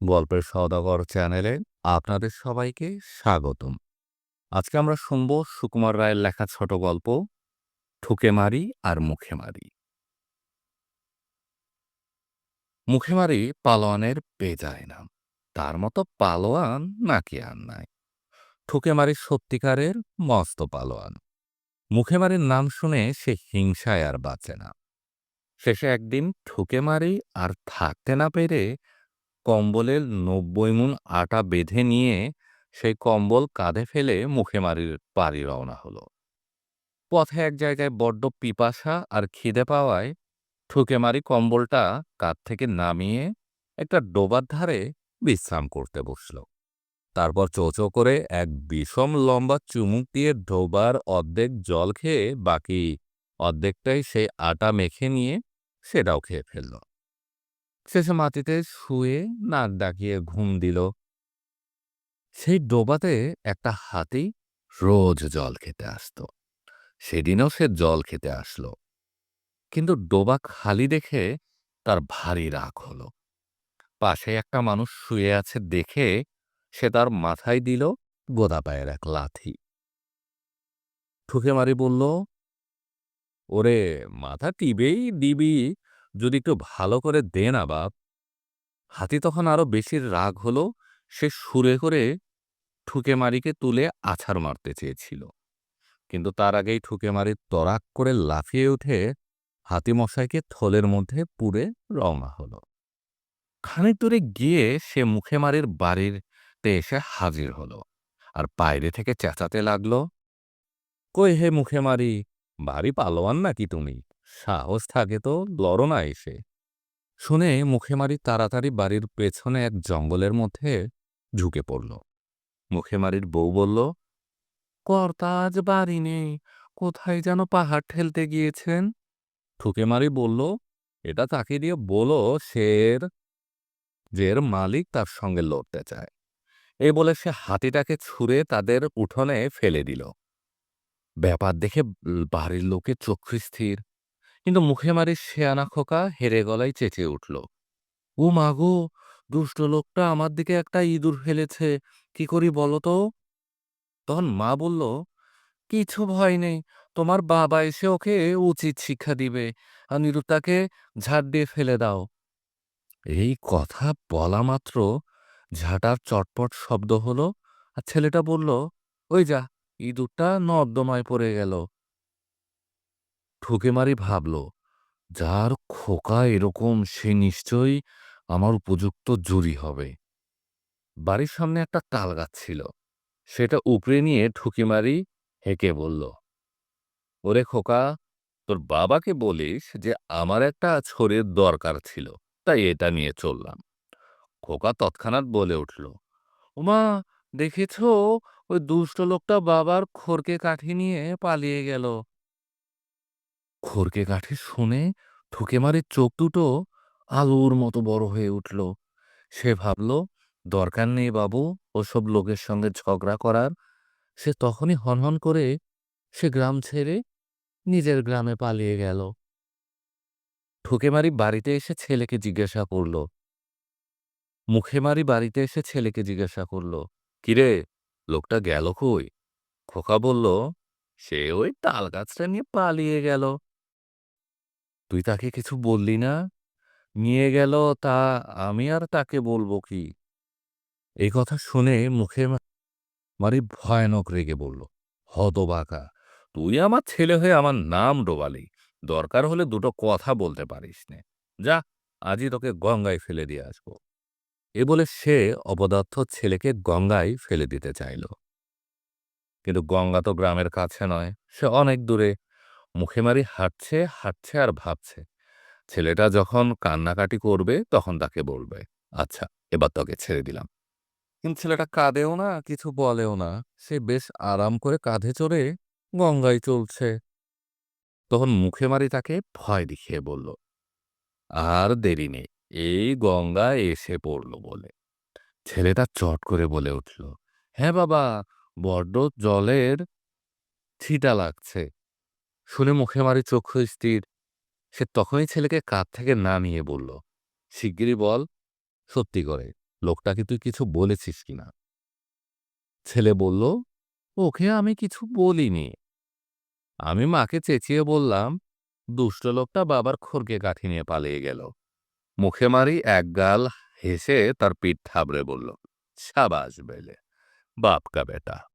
গল্পের সওদাগর চ্যানেলে আপনাদের সবাইকে স্বাগতম। আজকে আমরা শুনব সুকুমার রায়ের লেখা ছোট গল্প ঠুকে মারি আর মুখে মারি। মুখে মারি পালোয়ানের বেজায় নাম, তার মতো পালোয়ান নাকি আর নাই। ঠুকে মারি সত্যিকারের মস্ত পালোয়ান। মুখে মারির নাম শুনে সে হিংসায় আর বাঁচে না। শেষে একদিন ঠুকে মারি আর থাকতে না পেরে কম্বলের ৯০ মুন আটা বেঁধে নিয়ে সেই কম্বল কাঁধে ফেলে মুখে মারির বাড়ি রওনা হলো। পথে এক জায়গায় বড্ড পিপাসা আর খিদে পাওয়ায় ঠুকে মারি কম্বলটা কাঁধ থেকে নামিয়ে একটা ডোবার ধারে বিশ্রাম করতে বসল। তারপর চোচো করে এক বিষম লম্বা চুমুক দিয়ে ডোবার অর্ধেক জল খেয়ে বাকি অর্ধেকটাই সেই আটা মেখে নিয়ে সেটাও খেয়ে ফেলল। শেষে মাটিতে শুয়ে নাক ডাকিয়ে ঘুম দিল। সেই ডোবাতে একটা হাতি রোজ জল খেতে আসতো। সেদিনও সে জল খেতে আসলো, কিন্তু ডোবা খালি দেখে তার ভারী রাগ হলো। পাশে একটা মানুষ শুয়ে আছে দেখে সে তার মাথায় দিল গোদা পায়ের এক লাথি। ঠুকে মারি বলল, ওরে, মাথা টিবেই দিবি, যদি একটু ভালো করে দে না বাপ। হাতি তখন আরো বেশি রাগ হলো। সে সুরে করে ঠুকে মারিকে তুলে আছাড় মারতে চেয়েছিল, কিন্তু তার আগেই ঠুকে মারি তরাক করে লাফিয়ে উঠে হাতিমশাইকে থলের মধ্যে পুরে রওনা হলো। খানিক দূরে গিয়ে সে মুখে মারির বাড়িতে এসে হাজির হলো আর বাইরে থেকে চেঁচাতে লাগলো, কই হে মুখে মারি, ভারী পালোয়ান নাকি তুমি? সাহস থাকে তো লড়ো না এসে। শুনে মুখে মারি তাড়াতাড়ি বাড়ির পেছনে এক জঙ্গলের মধ্যে ঝুঁকে পড়ল। মুখে মারির বউ বলল, কর্তা আজ বাড়ি নেই, কোথায় যেন পাহাড় ঠেলতে গিয়েছেন। ঠুকে মারি বলল, এটা তাকে দিয়ে বলো শের, যে এর মালিক তার সঙ্গে লড়তে চায়। এই বলে সে হাতিটাকে ছুঁড়ে তাদের উঠোনে ফেলে দিল। ব্যাপার দেখে বাড়ির লোকে চক্ষু স্থির, কিন্তু মুখে মারি শেয়ানা খোকা হেরে গলায় চেঁচিয়ে উঠল, ও মাগো, দুষ্ট লোকটা আমার দিকে একটা ইঁদুর ফেলেছে, কি করি বলো তো। তখন মা বলল, কিছু ভয় নেই, তোমার বাবা এসে ওকে উচিত শিক্ষা দিবে, আর নিরুতাকে ঝাড় দিয়ে ফেলে দাও। এই কথা বলা মাত্র ঝাঁটার চটপট শব্দ হলো, আর ছেলেটা বলল, ওই যা, ইঁদুরটা নর্দমায় পড়ে গেল। ঠুকে মারি ভাবল, যার খোকা এরকম সে নিশ্চয়ই আমার উপযুক্ত জুরি হবে। বাড়ির সামনে একটা তাল গাছ ছিল, সেটা উপড়ে নিয়ে ঠুকি মারি হেঁকে বলল, ওরে খোকা, তোর বাবাকে বলিস যে আমার একটা ছড়ির দরকার ছিল, তাই এটা নিয়ে চললাম। খোকা তৎক্ষণাৎ বলে উঠল, ওমা, দেখেছ, ওই দুষ্ট লোকটা বাবার খড়কে কাঠি নিয়ে পালিয়ে গেল। খড়কে কাঠি শুনে ঠুকে মারি চোখ দুটো আলুর মতো বড় হয়ে উঠল। সে ভাবল, দরকার নেই বাবু ওসব লোকের সঙ্গে ঝগড়া করার। সে তখনই হনহন করে সে গ্রাম ছেড়ে নিজের গ্রামে পালিয়ে গেল। ঠুকে মারি বাড়িতে এসে ছেলেকে জিজ্ঞাসা করল, মুখে মারি বাড়িতে এসে ছেলেকে জিজ্ঞাসা করল, কিরে, লোকটা গেল কই? খোকা বলল, সে ওই তাল গাছটা নিয়ে পালিয়ে গেল। তুই তাকে কিছু বললি না? নিয়ে গেল, তা আমি আর তাকে বলবো কি? এই কথা শুনে মুখে মারি ভয়ানক রেগে বলল, হতবাকা, তুই আমার ছেলে হয়ে আমার নাম ডোবালি, দরকার হলে দুটো কথা বলতে পারিস নে। যা, আজই তোকে গঙ্গায় ফেলে দিয়ে আসবো। এ বলে সে অপদার্থ ছেলেকে গঙ্গায় ফেলে দিতে চাইল। কিন্তু গঙ্গা তো গ্রামের কাছে নয়, সে অনেক দূরে। মুখে মারি হাঁটছে হাঁটছে আর ভাবছে, ছেলেটা যখন কান্নাকাটি করবে তখন তাকে বলবে, আচ্ছা, এবার তোকে ছেড়ে দিলাম। কিন্তু ছেলেটা কাঁদেও না, কিছু বলেও না। সে বেশ আরাম করে কাঁধে চড়ে গঙ্গায় চলছে। তখন মুখে মারি তাকে ভয় দেখিয়ে বলল, আর দেরি নেই, এই গঙ্গা এসে পড়ল বলে। ছেলেটা চট করে বলে উঠল, হ্যাঁ বাবা, বড্ড জলের ছিটা লাগছে। শুনে মুখে মারি চক্ষু স্থির। সে তখনই ছেলেকে কাঁধ থেকে নামিয়ে বলল, শিগগিরই বল, সত্যি করে, লোকটাকে তুই কিছু বলেছিস কিনা? ছেলে বলল, ওকে আমি কিছু বলিনি। আমি মাকে চেঁচিয়ে বললাম, দুষ্ট লোকটা বাবার খড়গে কাঠি নিয়ে পালিয়ে গেল। মুখে মারি একগাল হেসে তার পিঠ থাবড়ে বলল, শাবাশ বেলে, বাপ কা বেটা।